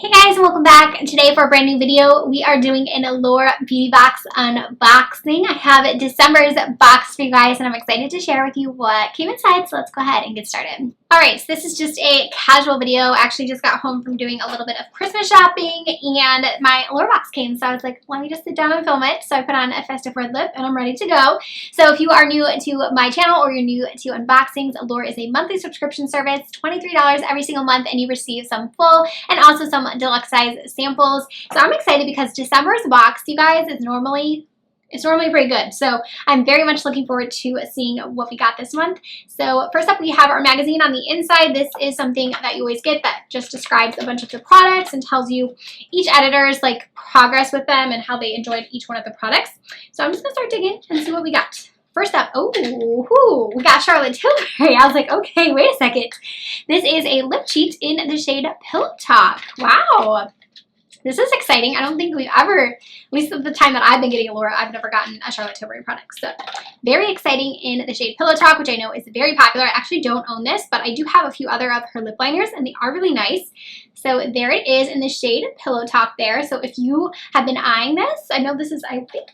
Hey guys, and welcome back. Today for a brand new video, we are doing an Allure beauty box unboxing. I have December's box for you guys, and I'm excited to share with you what came inside, so let's go ahead and get started. Alright, so this is just a casual video. I actually just got home from doing a little bit of Christmas shopping, and my Allure box came, so I was like, let me just sit down and film it. So I put on a festive red lip, and I'm ready to go. So if you are new to my channel or you're new to unboxings, Allure is a monthly subscription service, $23 every single month, and you receive some full and also some deluxe size samples. So I'm excited because December's box, you guys, is normally pretty good. So I'm very much looking forward to seeing what we got this month. So first up, we have our magazine on the inside. This is something that you always get that just describes a bunch of the products and tells you each editor's progress with them and how they enjoyed each one of the products. So I'm just gonna start digging and see what we got. First up, we got Charlotte Tilbury. I was like, okay, wait a second. This is a lip cheat in the shade Pillow Talk. Wow. This is exciting. I don't think we've ever, at least at the time that I've been getting Allure, I've never gotten a Charlotte Tilbury product. So very exciting in the shade Pillow Talk, which I know is very popular. I actually don't own this, but I do have a few other of her lip liners, and they are really nice. So there it is in the shade Pillow Talk there. So if you have been eyeing this, I know this is, I think,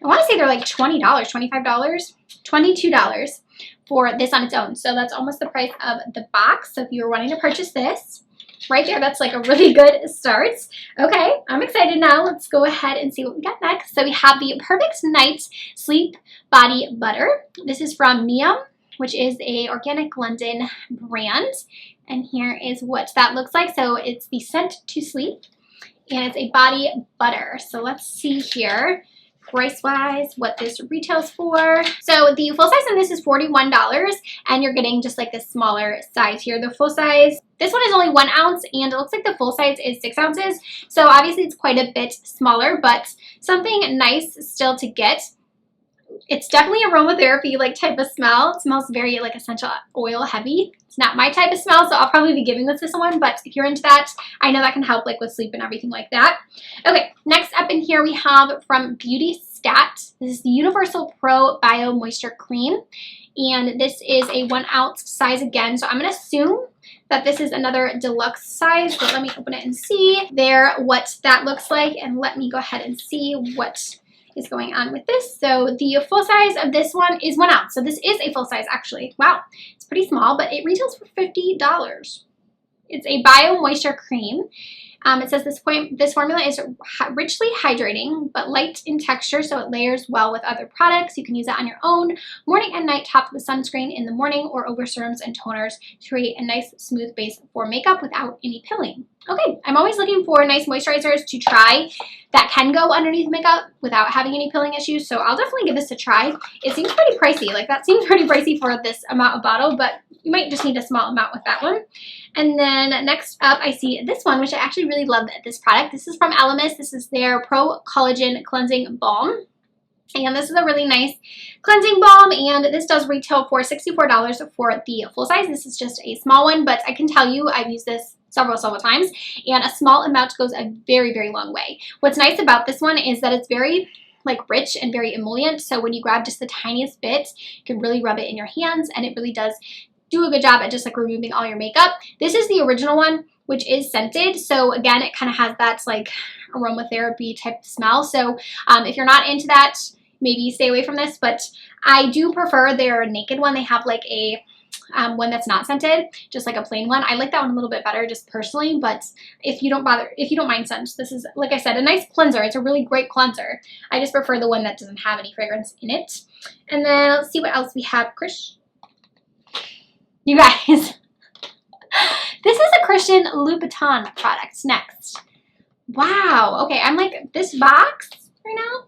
I want to say they're like $20, $25, $22 for this on its own. So that's almost the price of the box. So if you're wanting to purchase this, right there, that's like a really good start. Okay, I'm excited now. Let's go ahead and see what we got next. So we have the Perfect Night Sleep Body Butter. This is from Miam, which is a organic London brand. And here is what that looks like. So it's the Scent to Sleep, and it's a body butter. So let's see here, price-wise, what this retails for. So the full size on this is $41, and you're getting just like the smaller size here. The full size, this one is only 1 ounce, and it looks like the full size is 6 ounces. So obviously it's quite a bit smaller, but something nice still to get. It's definitely aromatherapy type of smell. It smells very essential oil heavy. It's not my type of smell, so I'll probably be giving this to someone, but if you're into that, I know that can help with sleep and everything like that. Okay, next up in here we have from Beauty Stat. This is the Universal Pro Bio Moisture Cream, and this is a 1 ounce size again, so I'm going to assume that this is another deluxe size, but let me open it and see there what that looks like, and let me go ahead and see what is going on with this. So the full size of this one is 1 ounce. So this is a full size actually. Wow, it's pretty small, but it retails for $50. It's a bio moisture cream. It says this formula is richly hydrating but light in texture, so it layers well with other products. You can use it on your own, morning and night, topped with sunscreen in the morning, or over serums and toners to create a nice smooth base for makeup without any pilling. Okay, I'm always looking for nice moisturizers to try that can go underneath makeup without having any pilling issues, so I'll definitely give this a try. It seems pretty pricey. That seems pretty pricey for this amount of bottle, but you might just need a small amount with that one. And then next up, I see this one, which I actually really love this product. This is from Elemis. This is their Pro Collagen Cleansing Balm. And this is a really nice cleansing balm, and this does retail for $64 for the full size. This is just a small one, but I can tell you I've used this several times, and a small amount goes a very, very long way. What's nice about this one is that it's very rich and very emollient, so when you grab just the tiniest bit, you can really rub it in your hands, and it really does do a good job at just removing all your makeup. This is the original one, which is scented, so again, it kind of has that aromatherapy type smell. So if you're not into that, maybe stay away from this, but I do prefer their naked one. They have a one that's not scented, just a plain one. I like that one a little bit better just personally, but if you don't mind scent, this is, like I said, a nice cleanser. It's a really great cleanser. I just prefer the one that doesn't have any fragrance in it. And then let's see what else we have. You guys, this is a Christian Louboutin product next. Wow, okay, I'm this box right now.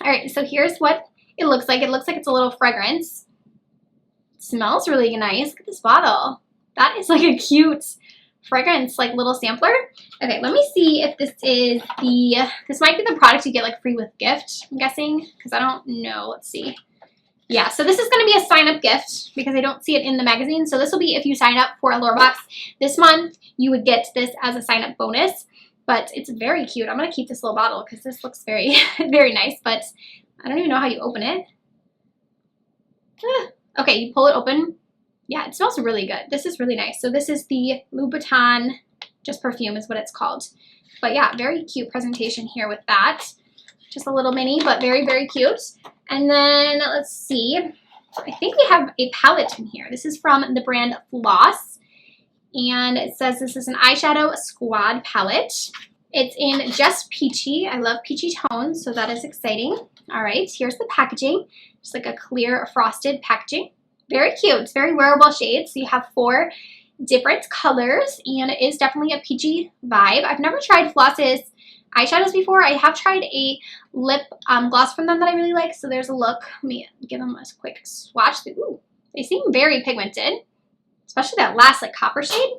All right, so here's what it looks like. It looks like it's a little fragrance. It smells really nice. Look at this bottle. That is a cute fragrance, little sampler. Okay, let me see if this is this might be the product you get free with gift, I'm guessing, because I don't know. Let's see. Yeah, so this is going to be a sign-up gift because I don't see it in the magazine. So this will be if you sign up for a Allure box this month, you would get this as a sign-up bonus. But it's very cute. I'm going to keep this little bottle because this looks very, very nice, but I don't even know how you open it. Okay, you pull it open. Yeah, it smells really good. This is really nice. So this is the Louboutin Just Perfume is what it's called. But yeah, very cute presentation here with that. Just a little mini, but very, very cute. And then let's see. I think we have a palette in here. This is from the brand Floss. And it says this is an eyeshadow squad palette. It's in Just Peachy. I love peachy tones, so that is exciting. All right, here's the packaging. Just like a clear frosted packaging. Very cute. It's very wearable shades. So you have 4 different colors, and it is definitely a peachy vibe. I've never tried Floss's eyeshadows before. I have tried a lip gloss from them that I really like. So there's a look. Let me give them a quick swatch. Ooh, they seem very pigmented, especially that last like copper shade.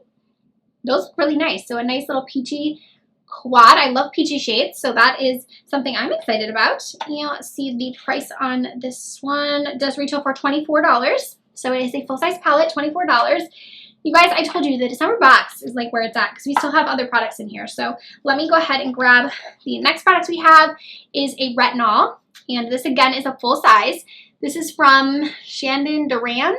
Those look really nice. So a nice little peachy quad. I love peachy shades, so that is something I'm excited about. And let's see the price on this one. It does retail for $24. So it is a full-size palette, $24. You guys, I told you the December box is like where it's at because we still have other products in here. So let me go ahead and grab the next product we have is a retinol. And this again is a full size. This is from Shandon Duran.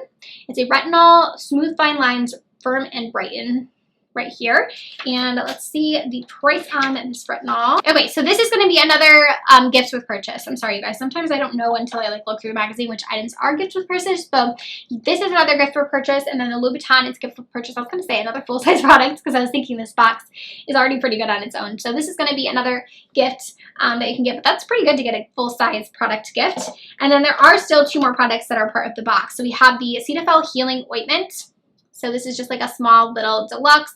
It's a retinol, smooth fine lines, firm and brighten right here. And let's see the price on this retinol. Okay, so this is going to be another gift with purchase. I'm sorry, you guys. Sometimes I don't know until I like look through the magazine which items are gift with purchase. So this is another gift with purchase, and then the Louboutin is gift with purchase. I was going to say another full-size product because I was thinking this box is already pretty good on its own. So this is going to be another gift that you can get, but that's pretty good to get a full-size product gift. And then there are still 2 more products that are part of the box. So we have the Cetaphil Healing Ointment. So this is just like a small little deluxe.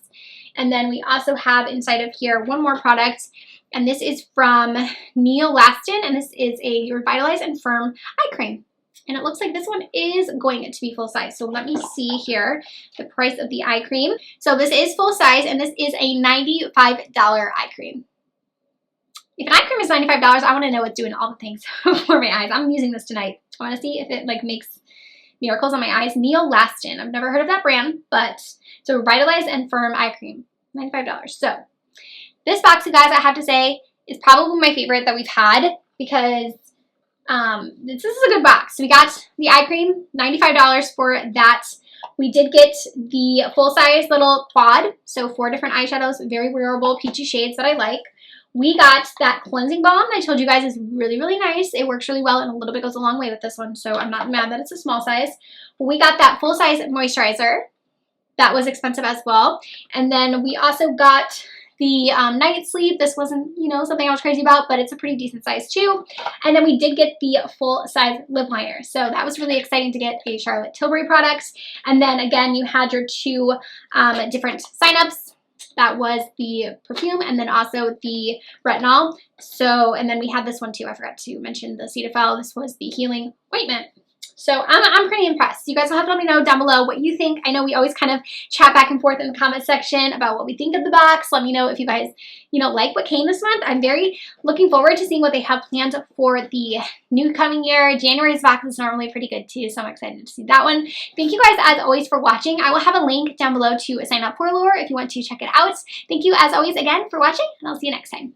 And then we also have inside of here 1 more product, and this is from Neil Laston, and this is a Revitalize and Firm Eye Cream. And it looks like this one is going to be full size. So let me see here the price of the eye cream. So this is full size, and this is a $95 eye cream. If an eye cream is $95, I want to know it's doing all the things for my eyes. I'm using this tonight. I want to see if it like makes miracles on my eyes. Neil Laston. I've never heard of that brand, but it's a Revitalize and Firm Eye Cream. $95. So this box, you guys, I have to say, is probably my favorite that we've had because this is a good box. So we got the eye cream, $95 for that. We did get the full-size little quad, so 4 different eyeshadows, very wearable, peachy shades that I like. We got that cleansing balm I told you guys is really, really nice. It works really well, and a little bit goes a long way with this one, so I'm not mad that it's a small size. We got that full-size moisturizer. That was expensive as well. And then we also got the night sleep. This wasn't, you know, something I was crazy about, but it's a pretty decent size too. And then we did get the full-size lip liner. So that was really exciting to get a Charlotte Tilbury product. And then again, you had your 2 different signups. That was the Perfume and then also the retinol. So, and then we had this one too. I forgot to mention the Cetaphil. This was the Healing Ointment. So I'm pretty impressed. You guys will have to let me know down below what you think. I know we always kind of chat back and forth in the comment section about what we think of the box. Let me know if you guys, you know, like what came this month. I'm very looking forward to seeing what they have planned for the new coming year. January's box is normally pretty good too, so I'm excited to see that one. Thank you guys as always for watching. I will have a link down below to sign up for Allure if you want to check it out. Thank you as always again for watching, and I'll see you next time.